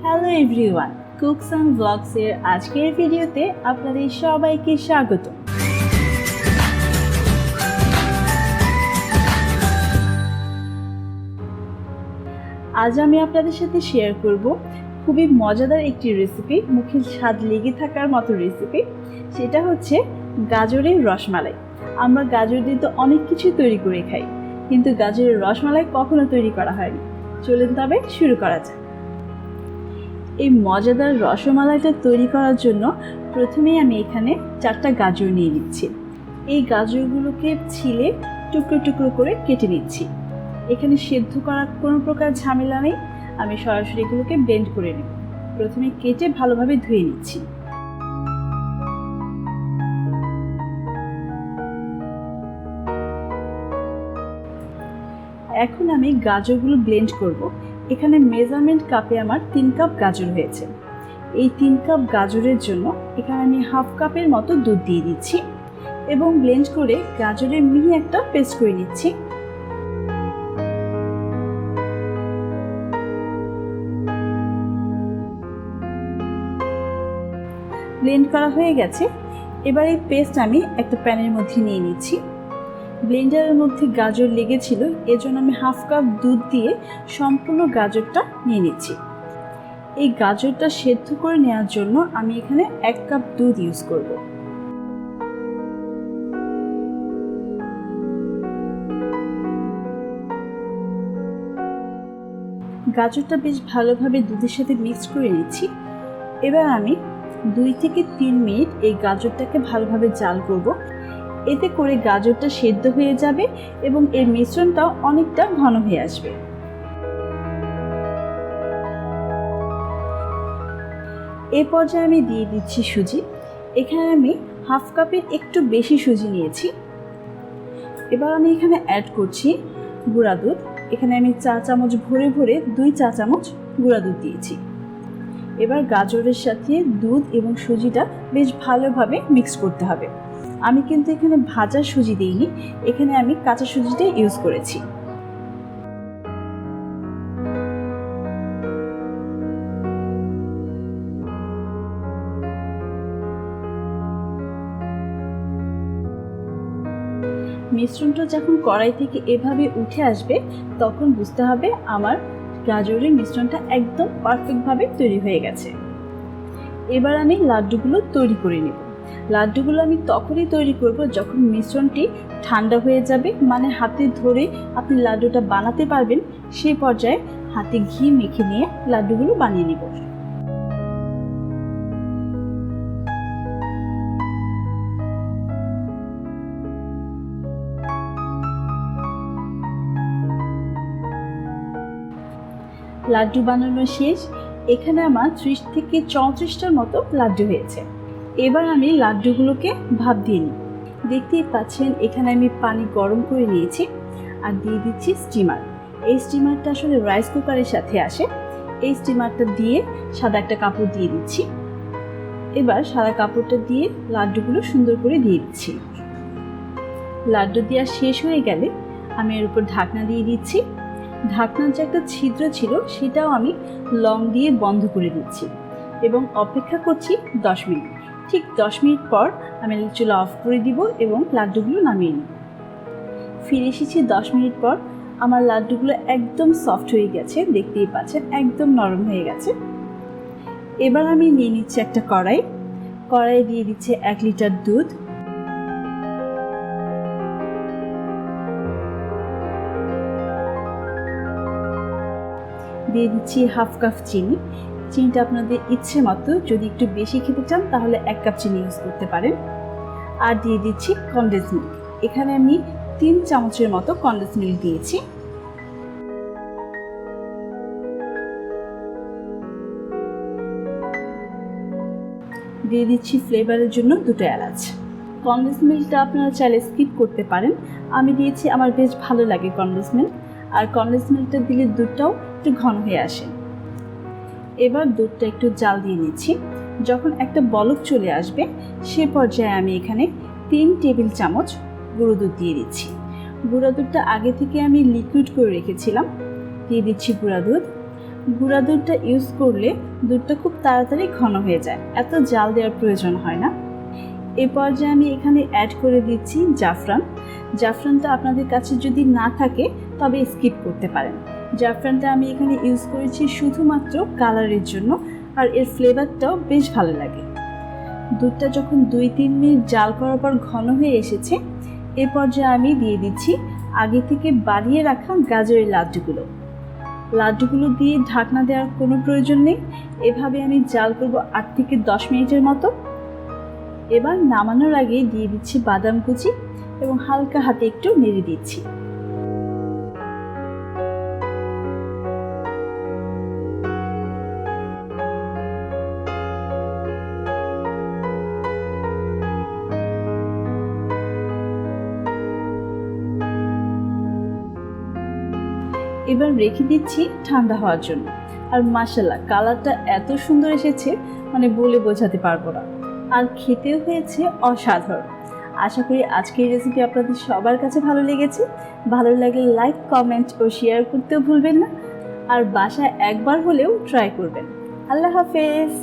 Hello everyone, cooks and ব্লগসের আজকের ভিডিওতে আপনাদের সবাইকে স্বাগত। আজ আমি আপনাদের সাথে শেয়ার করব খুবই মজাদার একটি রেসিপি, মুখে স্বাদ লেগে থাকার মতো রেসিপি। সেটা হচ্ছে গাজরের রসমালাই। আমরা গাজর দিয়ে তো অনেক কিছু তৈরি করে খাই, কিন্তু গাজরের রসমালাই কখনো তৈরি করা হয়নি। চলুন তবে শুরু করা যাক। এই মজাদার রসমালাইটা তৈরি করার জন্য প্রথমেই আমি এখানে 4টা গাজর নিয়ে নিচ্ছি। এই গাজরগুলোকে ছিলে টুকরো টুকরো করে কেটে নিচ্ছি। এখানে সেদ্ধ করার কোনো প্রকার ঝামেলা নেই, আমি সরাসরি এগুলোকে ব্লেন্ড করে নেব। প্রথমে কেটে ভালোভাবে ধুয়ে নিচ্ছি। এখন আমি গাজরগুলো ব্লেন্ড করব। এখানে মেজারমেন্ট কাপে আমার 3 কাপ গাজর হয়েছে। এই 3 কাপ গাজরের জন্য এখানে আমি হাফ কাপের মতো দুধ দিয়ে দিচ্ছি এবং ব্লেন্ড করে গাজরের মিহি একটা পেস্ট করে নিচ্ছি। ব্লেন্ড করা হয়ে গেছে। এবার এই পেস্ট আমি একটা প্যানের মধ্যে নিয়ে নিচ্ছি। ব্লেন্ডারের মধ্যে গাজর লেগেছিল, এজন্য আমি হাফ কাপ দুধ দিয়ে সম্পূর্ণ গাজরটা নিয়ে নিচ্ছি। এই গাজরটা সেদ্ধ করে নেওয়ার জন্য আমি এখানে 1 কাপ দুধ ইউজ করব। গাজরটা বেশ ভালোভাবে দুধের সাথে মিক্স করে নিচ্ছি। এবার আমি 2 থেকে 3 মিনিট এই গাজরটাকে ভালোভাবে জাল করব। এতে করে গাজরটা সেদ্ধ হয়ে যাবে এবং এর মিশ্রণটাও অনেকটা ঘন হয়ে আসবে। এই পর্যায়ে আমি দিয়ে দিচ্ছি সুজি। এখানে আমি হাফ কাপের একটু বেশি সুজি নিয়েছি। এবার আমি এখানে অ্যাড করছি গুঁড়া দুধ। এখানে আমি 4 চামচ ভরে ভরে 2 চা চামচ গুঁড়া দুধ দিয়েছি। এবার গাজরের সাথে দুধ এবং সুজিটা বেশ ভালোভাবে মিক্স করতে হবে। আমি কিন্তু এখানে ভাজা সুজি দিইনি, এখানে আমি কাঁচা সুজিটা ইউজ করেছি। মিশ্রণটা যখন কড়াই থেকে এভাবে উঠে আসবে, তখন বুঝতে হবে আমার গাজরের মিশ্রণটা একদম পারফেক্টভাবে তৈরি হয়ে গেছে। এবার আমি লাড্ডুগুলো তৈরি করে নেব। লাড্ডুগুলো আমি তখনই তৈরি করব যখন মিশ্রণটি ঠান্ডা হয়ে যাবে, মানে হাতে ধরে আপনি লাড্ডুটা বানাতে পারবেন। সেই পর্যায়ে হাতে ঘি মেখে নিয়ে লাড্ডুগুলো বানিয়ে নেব। লাড্ডু বানানো শেষ। এখানে আমার 30 থেকে 34টার মতো লাড্ডু হয়েছে। এবার আমি লাড্ডুগুলোকে ভাপ দিয়ে নিই। দেখতেই পাচ্ছেন এখানে আমি পানি গরম করে নিয়েছি আর দিয়ে দিচ্ছি স্টিমার। এই স্টিমারটা আসলে রাইস কুকারের সাথে আসে। এই স্টিমারটা দিয়ে সাদা একটা কাপড় দিয়ে দিচ্ছি। এবার সাদা কাপড়টা দিয়ে লাড্ডুগুলো সুন্দর করে দিয়ে দিচ্ছি। লাড্ডু দেওয়া শেষ হয়ে গেলে আমি এর উপর ঢাকনা দিয়ে দিচ্ছি। ঢাকনার যে একটা ছিদ্র ছিল সেটাও আমি লং দিয়ে বন্ধ করে দিচ্ছি এবং অপেক্ষা করছি 10 মিনিট। ঠিক 10 মিনিট পর আমি চুলা অফ করে দিব এবং লাড্ডুগুলো নামিয়ে নিব। ফিরে এসেছি 10 মিনিট পর। আমার লাড্ডুগুলো একদম সফট হয়ে গেছে, দেখতেই পাচ্ছেন একদম নরম হয়ে গেছে। এবার আমি নিয়ে নিচ্ছি একটা কড়াই দিয়ে দিচ্ছি 1 লিটার দুধ। দিয়ে দিচ্ছি হাফ কাপ চিনি। চিনিটা আপনাদের ইচ্ছে মতো, যদি একটু বেশি খেতে চান তাহলে 1 কাপ চিনি ইউজ করতে পারেন। আর দিয়ে দিচ্ছি কনডেন্স মিল্ক। এখানে আমি 3 চামচের মতো কনডেন্স মিল্ক দিয়েছি। দিয়ে দিচ্ছি ফ্লেভারের জন্য 2টা এলাচ। কনডেন্স মিল্কটা আপনারা চাইলে স্কিপ করতে পারেন, আমি দিয়েছি, আমার বেশ ভালো লাগে কনডেন্স মিল্ক। আর কনডেন্স মিল্কটা দিলে দুধটাও একটু ঘন হয়ে আসে। এবার দুধটা একটু জাল দিয়ে নিচ্ছি। যখন একটা বলক চলে আসবে সে পর্যায়ে আমি এখানে 3 টেবিল চামচ গুঁড়ো দুধ দিয়ে দিচ্ছি। গুঁড়া দুধটা আগে থেকে আমি লিকুইড করে রেখেছিলাম। দিয়ে দিচ্ছি গুঁড়া দুধ। গুঁড়া দুধটা ইউজ করলে দুধটা খুব তাড়াতাড়ি ঘন হয়ে যায়, এত জাল দেওয়ার প্রয়োজন হয় না। এ পর্যায়ে আমি এখানে অ্যাড করে দিচ্ছি জাফরান। জাফরানটা আপনাদের কাছে যদি না থাকে তবে স্কিপ করতে পারেন। জাফরানটা আমি এখানে ইউজ করেছি শুধুমাত্র কালারের জন্য, আর এর ফ্লেভারটাও বেশ ভালো লাগে। দুধটা যখন 2-3 মিনিট জাল করার পর ঘন হয়ে এসেছে, এ পর্যায়ে আমি দিয়ে দিচ্ছি আগে থেকে বানিয়ে রাখা গাজরের লাড্ডুগুলো দিয়ে ঢাকনা দেওয়ার কোনো প্রয়োজন নেই। এভাবে আমি জাল করব 8 থেকে 10 মিনিটের মতো। এবার নামানোর আগে দিয়ে দিচ্ছি বাদাম কুচি এবং হালকা হাতে একটু নেড়ে দিচ্ছি। এবার রেখে দিচ্ছি ঠান্ডা হওয়ার জন্য। আর মাশাআল্লাহ, কালারটা এত সুন্দর এসেছে মানে বলে বোঝাতে পারবো না, আর খেতেও হয়েছে অসাধারণ। আশা করি আজকের রেসিপি আপনাদের সবার কাছে ভালো লেগেছে। ভালো লাগলে লাইক, কমেন্ট ও শেয়ার করতেও ভুলবেন না, আর বাসায় একবার হলেও ট্রাই করবেন। আল্লাহ হাফেজ।